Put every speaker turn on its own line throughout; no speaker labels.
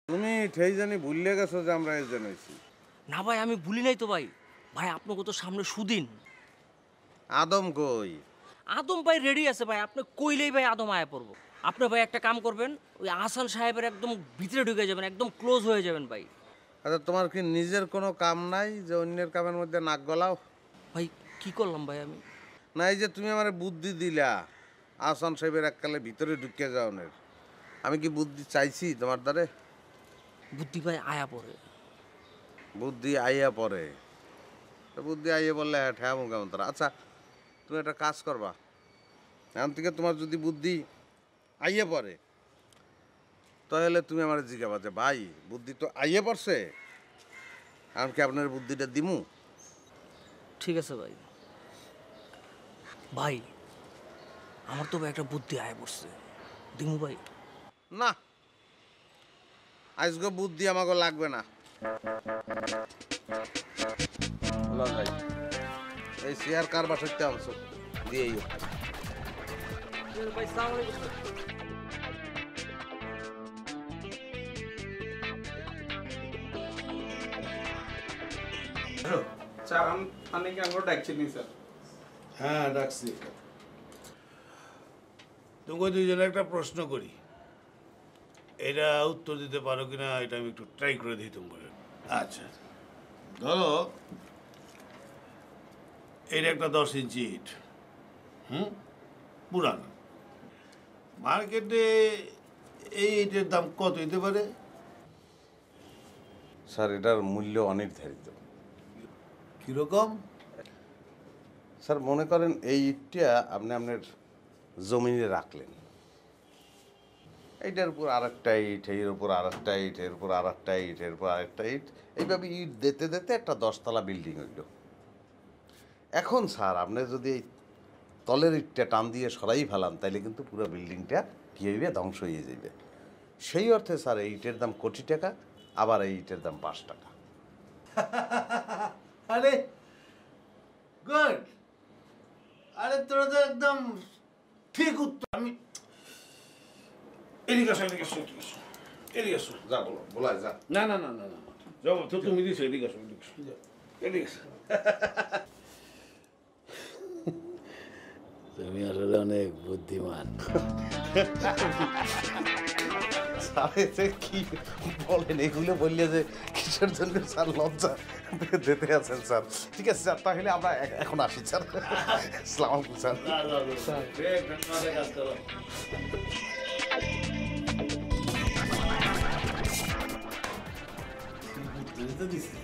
তুমি ঠেই জানি ভুললে গেছো যে আমরা এজেন্ট হয়েছি।
না ভাই আমি ভুলি নাই তো ভাই। ভাই আপনাকে তো সামনে সুদিন।
আদম কই?
আদম ভাই রেডি আছে ভাই, আপনি কইলেই ভাই আদম আয়া পড়বো। আপনি ভাই একটা কাম করবেন, ওই আহসান সাহেবের একদম ভিতরে ঢুকে যাবেন, একদম ক্লোজ হয়ে যাবেন ভাই।
আচ্ছা, তোমার কি নিজের কোনো কাম নাই যে অন্যের কামের মধ্যে নাক গলাও?
ভাই কি করলাম ভাই আমি?
না, এই যে তুমি আমার বুদ্ধি দিলা আহসান সাহেবের এককালে ভিতরে ঢুকে যাওনের, আমি কি বুদ্ধি চাইছি তোমার দ্বারে?
বুদ্ধি ভাই আয়া পড়ে।
বুদ্ধি আইয়া পড়ে? তো বুদ্ধি আইয়া বললে ঠেয়ামো কেমন তারা? আচ্ছা, তুমি একটা কাজ করবা, এখন থেকে তোমার যদি বুদ্ধি আইয়া পড়ে তাহলে তুমি আমার জিজ্ঞাসা যে ভাই বুদ্ধি তো আইয়া পড়ছে, আমি কি আপনার বুদ্ধিটা দিমু?
ঠিক আছে ভাই। ভাই আমার তো ভাই একটা বুদ্ধি আয়া পড়ছে, দিমু ভাই?
না, আজকে বুদ্ধি আমাকে লাগবে না। ভাই এই চেয়ার কার বাসাতে আনছো দিয়েই
ভাই সালাম আলাইকুম।
স্যার আপনি কি আমাকে ডাকছেন স্যার?
হ্যাঁ ডাকছি। তোমাকে দুইজনে একটা প্রশ্ন করি, এটা উত্তর দিতে পারো কিনা এটা আমি একটু ট্রাই করে দিই তোমাকে। আচ্ছা ধরো এটা একটা 10 ইঞ্চি ইট, পুরানো। মার্কেটে এই ইটের দাম কত হইতে পারে?
স্যার এটার মূল্য অনির্ধারিত।
কিরকম?
স্যার মনে করেন এই ইটটা আপনি আপনার জমিনে রাখলেন, এইটার উপর আরেকটা ইট, এর উপর আরেকটা ইট, এর উপর আরেকটা ইট, এর উপর আরেকটা ইট, এইভাবে ইট দিতে দিতে একটা 10তলা বিল্ডিং হইল। এখন স্যার আপনি যদি এই তলের ইটটা টান দিয়ে সরাই ফেলান তাইলে কিন্তু পুরো বিল্ডিংটা কী হইবে, ধ্বংস হয়ে যাইবে। সেই অর্থে স্যার এই ইটের দাম কোটি টাকা, আবার এই ইটের দাম 5 টাকা।
আরে গুড, আরে তোরা তো একদম ঠিক উত্তর। আমি এদিকে আসো, এদিকে আসো, এদিকে আসো, এদিকে আসো।
যা বলো বলাই যা।
না না না না না, জবাব তো তুমি দিছো। এদিকে আসো, এদিকে আসো, এদিকে আসো। তুমি আসলে অনেক বুদ্ধিমান।
স্যার কি বলেন এগুলো, বললে যে কিসের জন্য স্যার লজ্জা যেতে আছেন স্যার? ঠিক আছে স্যার, তাহলে আমরা এখন আসি স্যার। আসসালামু আলাইকুম স্যার।
কাজ করো। দিছে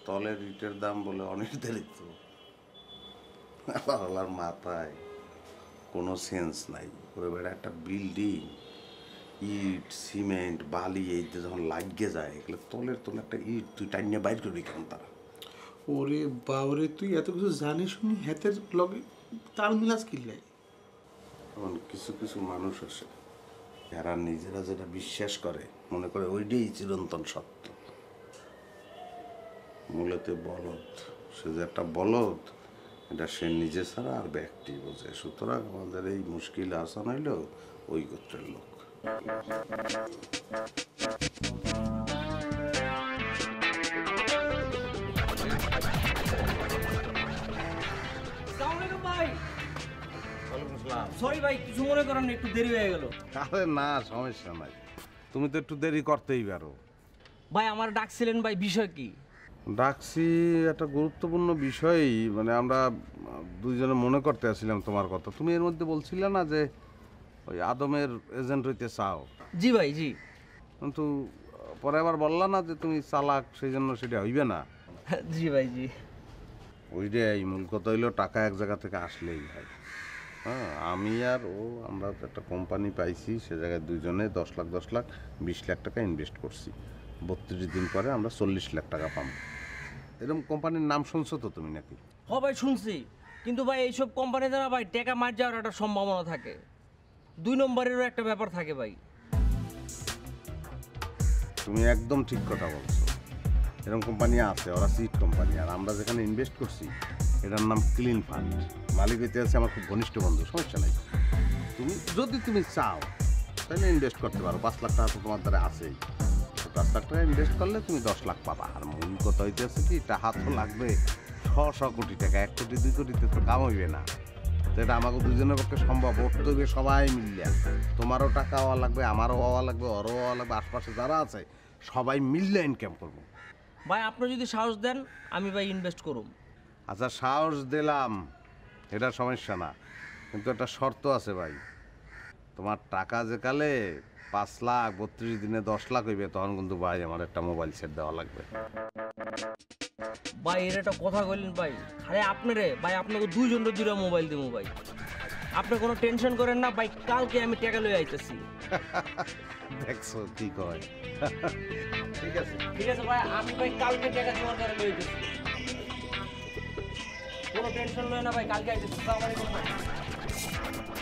তলের ইটের দাম বলে অনির্ধারিত। আল্লাহর মাথায় কোনো সেন্স নাই। ওরে বেড়া একটা বিল্ডিং, ইট সিমেন্ট বালি এই যখন লাগিয়ে যায়, এগুলো তলের তলে একটা ইট তুই টাইনে বাইর করবি কেন তারা?
ওরে বাবরে, তুই এত কিছু জানিস শুনি হাতের লগে তাল মিলাস কিল্লাই।
এখন কিছু কিছু মানুষ আছে যারা নিজেরা যেটা বিশ্বাস করে মনে করে ওইটাই চিরন্তন সত্য। মূলত বলদ, সে যে একটা বলদ এটা সে নিজে ছাড়া আর ব্যক্তি বোঝে। সুতরাং আমাদের এই মুশকিল আসান হইল ওই গোত্রের লোক।
সরি ভাই, কিছু মনে করেন না, একটু দেরি হয়ে গেল।
আরে না, সমস্যা নাই, তুমি তো একটু দেরি করতেই পারো।
ভাই আমার ডাকছিলেন ভাই, বিষয় কি?
ডাকছি একটা গুরুত্বপূর্ণ বিষয়ই, মানে আমরা দুইজনে মনে করতে আসছিলাম তোমার কথা। তুমি এর মধ্যে বলছিলে না যে ওই আদমের এজেন্ট হইতে চাও?
জি ভাই জি।
কিন্তু পরে আবার বললা না যে তুমি চালাক, সেই জন্য সেটা হইবে না।
জি ভাই জি।
ওইটাই মূল কথা হইলো, টাকা এক জায়গা থেকে আসলেই হয়। হ্যাঁ, আমি আর ও আমরা তো একটা কোম্পানি পাইছি, সে জায়গায় দুইজনে 10 লাখ 10 লাখ 20 লাখ টাকা ইনভেস্ট করছি। 32 দিন পরে আমরা 40 লাখ টাকা পাবো। এরকম কোম্পানির নাম শুনছো তো তুমি নাকি?
হ ভাই শুনছি, কিন্তু ভাই এইসব কোম্পানি দ্বারা ভাই টাকা মার যাওয়ার একটা সম্ভাবনা থাকে, 2 নম্বরেরও একটা ব্যাপার থাকে ভাই।
তুমি একদম ঠিক কথা বলছো। এরকম কোম্পানি আছে, ওরা সিট কোম্পানি। আর আমরা যেখানে ইনভেস্ট করছি এটার নাম ক্লিন ফান্ড। মালিক হইতে আছে আমার খুব ঘনিষ্ঠ বন্ধু, সমস্যা নাই। যদি তুমি চাও তাহলে ইনভেস্ট করতে পারো। 5 লাখ টাকা তো তোমার দ্বারা আছেই। 5 লাখ টাকা ইনভেস্ট করলে তুমি 10 লাখ পাবা। আর মূল কথা হইতেছে কি, টাকা তো লাগবে 100 কোটি টাকা। 1 কোটি 2 কোটিতে তো কাম হইবে না। তো এটা আমাকে দুজনের পক্ষে সম্ভব। উঠতে হবে সবাই মিললে। তোমারও টাকা হওয়া লাগবে, আমারও হওয়া লাগবে, ওরও হওয়া লাগবে, আশপাশে যারা আছে সবাই মিললে ইনকাম করবো।
ভাই আপনি যদি সাহস দেন আমি ভাই ইনভেস্ট করুম।
আচ্ছা সাহস দিলাম, এটা সমস্যা না, কিন্তু একটা শর্ত আছে ভাই। তোমার টাকা যে কালে 5 লাখ 32 দিনে 10 লাখ হইবে, তখন কিন্তু ভাই আমার একটা মোবাইল সেট দেওয়া লাগবে।
ভাই এর একটা কথা কইলেন ভাই, আরে আপনারে ভাই আপনাকে 2 জনের 2টা মোবাইল দেবো ভাই। আপনি কোনো টেনশন করেন না ভাই, কালকে আমি টাকা লই আইতেছি।
দেখছো কি কয়। ঠিক আছে।
ঠিক আছে ভাই, আমি ভাই কালকে টাকা জমা করে লই আইতেছি। কোনো টেনশন লয় না ভাই, কালকে আইতেছি। আসসালামু আলাইকুম ভাই।